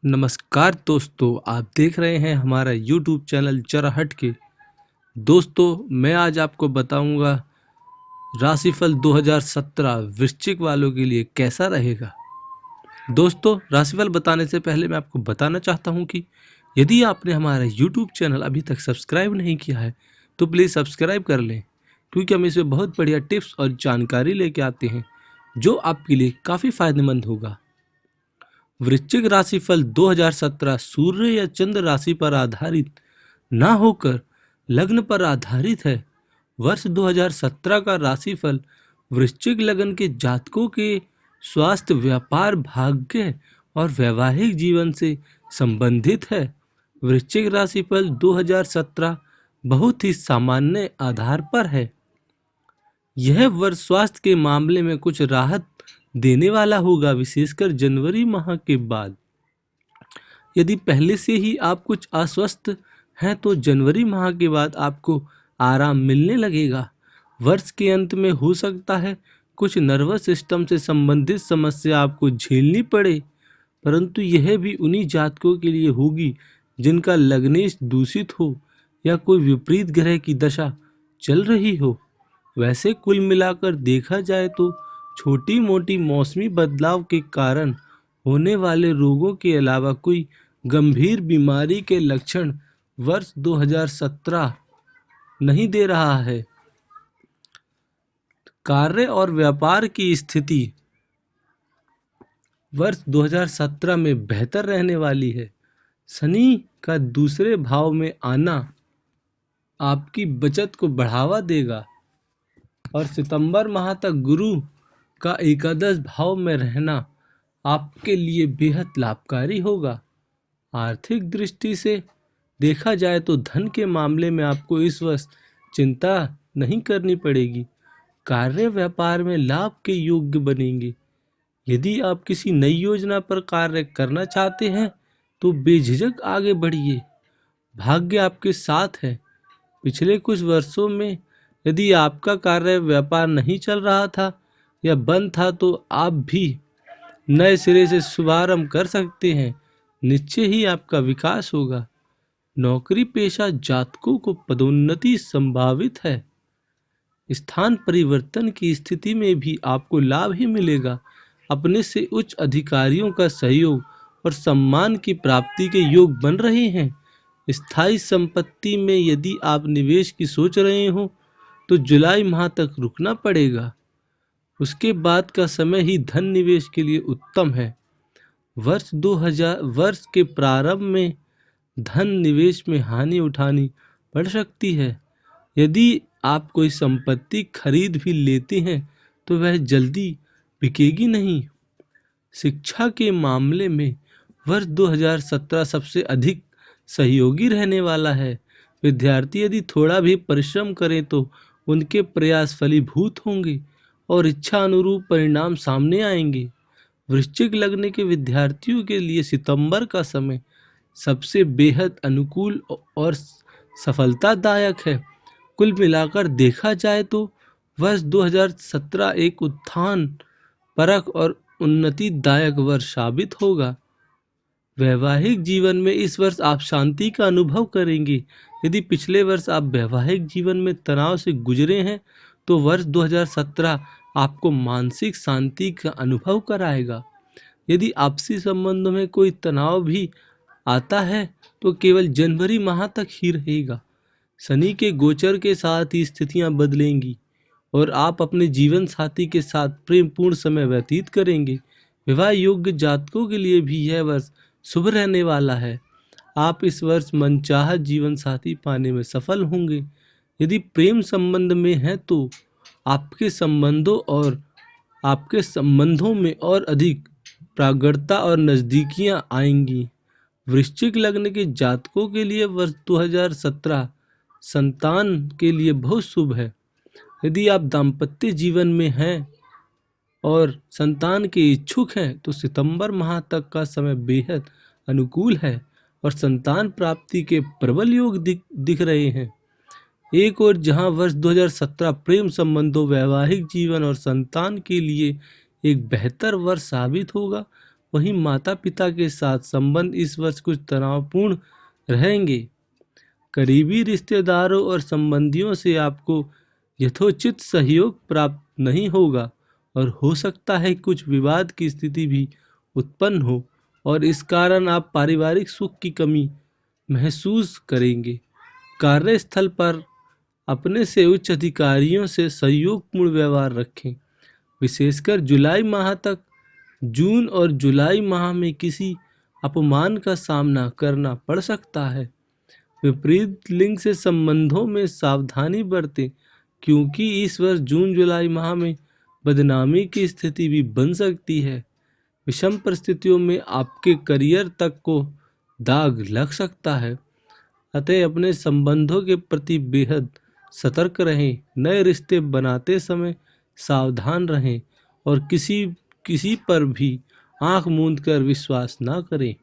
नमस्कार दोस्तों, आप देख रहे हैं हमारा YouTube चैनल जरा हट के। दोस्तों, मैं आज आपको बताऊंगा राशिफल 2017 वृश्चिक वालों के लिए कैसा रहेगा। दोस्तों, राशिफल बताने से पहले मैं आपको बताना चाहता हूं कि यदि आपने हमारा YouTube चैनल अभी तक सब्सक्राइब नहीं किया है तो प्लीज़ सब्सक्राइब कर लें, क्योंकि हम इसमें बहुत बढ़िया टिप्स और जानकारी लेके आते हैं जो आपके लिए काफ़ी फायदेमंद होगा। वृश्चिक राशिफल 2017 सूर्य या चंद्र राशि पर आधारित ना होकर लग्न पर आधारित है। वर्ष 2017 का राशिफल वृश्चिक लग्न के जातकों के स्वास्थ्य, व्यापार, भाग्य और वैवाहिक जीवन से संबंधित है। वृश्चिक राशिफल 2017 बहुत ही सामान्य आधार पर है। यह वर्ष स्वास्थ्य के मामले में कुछ राहत देने वाला होगा, विशेषकर जनवरी माह के बाद। यदि पहले से ही आप कुछ अस्वस्थ हैं तो जनवरी माह के बाद आपको आराम मिलने लगेगा। वर्ष के अंत में हो सकता है कुछ नर्वस सिस्टम से संबंधित समस्या आपको झेलनी पड़े, परंतु यह भी उन्हीं जातकों के लिए होगी जिनका लग्नेश दूषित हो या कोई विपरीत ग्रह की दशा चल रही हो। वैसे कुल मिलाकर देखा जाए तो छोटी मोटी मौसमी बदलाव के कारण होने वाले रोगों के अलावा कोई गंभीर बीमारी के लक्षण वर्ष 2017 नहीं दे रहा है। कार्य और व्यापार की स्थिति वर्ष 2017 में बेहतर रहने वाली है। शनि का दूसरे भाव में आना आपकी बचत को बढ़ावा देगा और सितंबर माह तक गुरु का एकादश भाव में रहना आपके लिए बेहद लाभकारी होगा। आर्थिक दृष्टि से देखा जाए तो धन के मामले में आपको इस वर्ष चिंता नहीं करनी पड़ेगी। कार्य व्यापार में लाभ के योग्य बनेंगे। यदि आप किसी नई योजना पर कार्य करना चाहते हैं तो बेझिझक आगे बढ़िए। भाग्य आपके साथ है। पिछले कुछ वर्षों में यदि आपका कार्य व्यापार नहीं चल रहा था या बंद था तो आप भी नए सिरे से शुभारंभ कर सकते हैं। निश्चय ही आपका विकास होगा। नौकरी पेशा जातकों को पदोन्नति संभावित है। स्थान परिवर्तन की स्थिति में भी आपको लाभ ही मिलेगा। अपने से उच्च अधिकारियों का सहयोग और सम्मान की प्राप्ति के योग बन रहे हैं। स्थायी संपत्ति में यदि आप निवेश की सोच रहे हो तो जुलाई माह तक रुकना पड़ेगा। उसके बाद का समय ही धन निवेश के लिए उत्तम है। वर्ष के प्रारंभ में धन निवेश में हानि उठानी पड़ सकती है। यदि आप कोई संपत्ति खरीद भी लेते हैं तो वह जल्दी बिकेगी नहीं। शिक्षा के मामले में वर्ष 2017 सबसे अधिक सहयोगी रहने वाला है। विद्यार्थी यदि थोड़ा भी परिश्रम करें तो उनके प्रयास फलीभूत होंगे और इच्छा अनुरूप परिणाम सामने आएंगे। वृश्चिक लग्न के विद्यार्थियों के लिए सितंबर का समय सबसे बेहद अनुकूल और सफलतादायक है। कुल मिलाकर देखा जाए तो वर्ष 2017 एक उत्थान परक और उन्नतिदायक वर्ष साबित होगा। वैवाहिक जीवन में इस वर्ष आप शांति का अनुभव करेंगे। यदि पिछले वर्ष आप वैवाहिक जीवन में तनाव से गुजरे हैं तो वर्ष 2017 आपको मानसिक शांति का अनुभव कराएगा। यदि आपसी संबंधों में कोई तनाव भी आता है तो केवल जनवरी माह तक ही रहेगा। शनि के गोचर के साथ ही स्थितियां बदलेंगी और आप अपने जीवन साथी के साथ प्रेमपूर्ण समय व्यतीत करेंगे। विवाह योग्य जातकों के लिए भी यह वर्ष शुभ रहने वाला है। आप इस वर्ष मनचाहा जीवन साथी पाने में सफल होंगे। यदि प्रेम संबंध में हैं तो आपके संबंधों में और अधिक प्रगाढ़ता और नजदीकियां आएंगी। वृश्चिक लग्न के जातकों के लिए वर्ष 2017 संतान के लिए बहुत शुभ है। यदि आप दाम्पत्य जीवन में हैं और संतान के इच्छुक हैं तो सितंबर माह तक का समय बेहद अनुकूल है और संतान प्राप्ति के प्रबल योग दिख रहे हैं। एक और जहां वर्ष 2017 प्रेम संबंधों, वैवाहिक जीवन और संतान के लिए एक बेहतर वर्ष साबित होगा, वहीं माता पिता के साथ संबंध इस वर्ष कुछ तनावपूर्ण रहेंगे। करीबी रिश्तेदारों और संबंधियों से आपको यथोचित सहयोग प्राप्त नहीं होगा और हो सकता है कुछ विवाद की स्थिति भी उत्पन्न हो और इस कारण आप पारिवारिक सुख की कमी महसूस करेंगे। कार्यस्थल पर अपने से उच्च अधिकारियों से सहयोगपूर्ण व्यवहार रखें। विशेषकर जुलाई माह तक जून और जुलाई माह में किसी अपमान का सामना करना पड़ सकता है। विपरीत लिंग से संबंधों में सावधानी बरतें क्योंकि इस वर्ष जून जुलाई माह में बदनामी की स्थिति भी बन सकती है। विषम परिस्थितियों में आपके करियर तक को दाग लग सकता है, अतः अपने संबंधों के प्रति बेहद सतर्क रहें। नए रिश्ते बनाते समय सावधान रहें और किसी पर भी आंख मूंद कर विश्वास ना करें।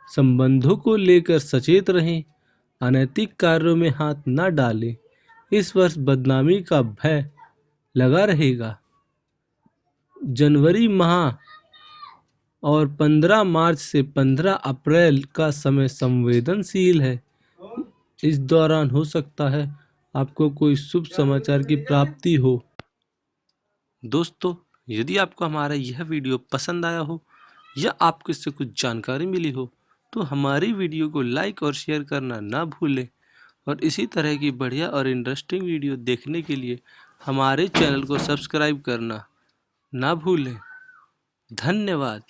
संबंधों को लेकर सचेत रहें, अनैतिक कार्यों में हाथ न डालें। इस वर्ष बदनामी का भय लगा रहेगा। जनवरी माह और 15 मार्च से 15 अप्रैल का समय संवेदनशील है। इस दौरान हो सकता है आपको कोई शुभ समाचार की प्राप्ति हो। दोस्तों, यदि आपको हमारा यह वीडियो पसंद आया हो या आपको इससे कुछ जानकारी मिली हो तो हमारी वीडियो को लाइक और शेयर करना ना भूलें और इसी तरह की बढ़िया और इंटरेस्टिंग वीडियो देखने के लिए हमारे चैनल को सब्सक्राइब करना ना भूलें। धन्यवाद।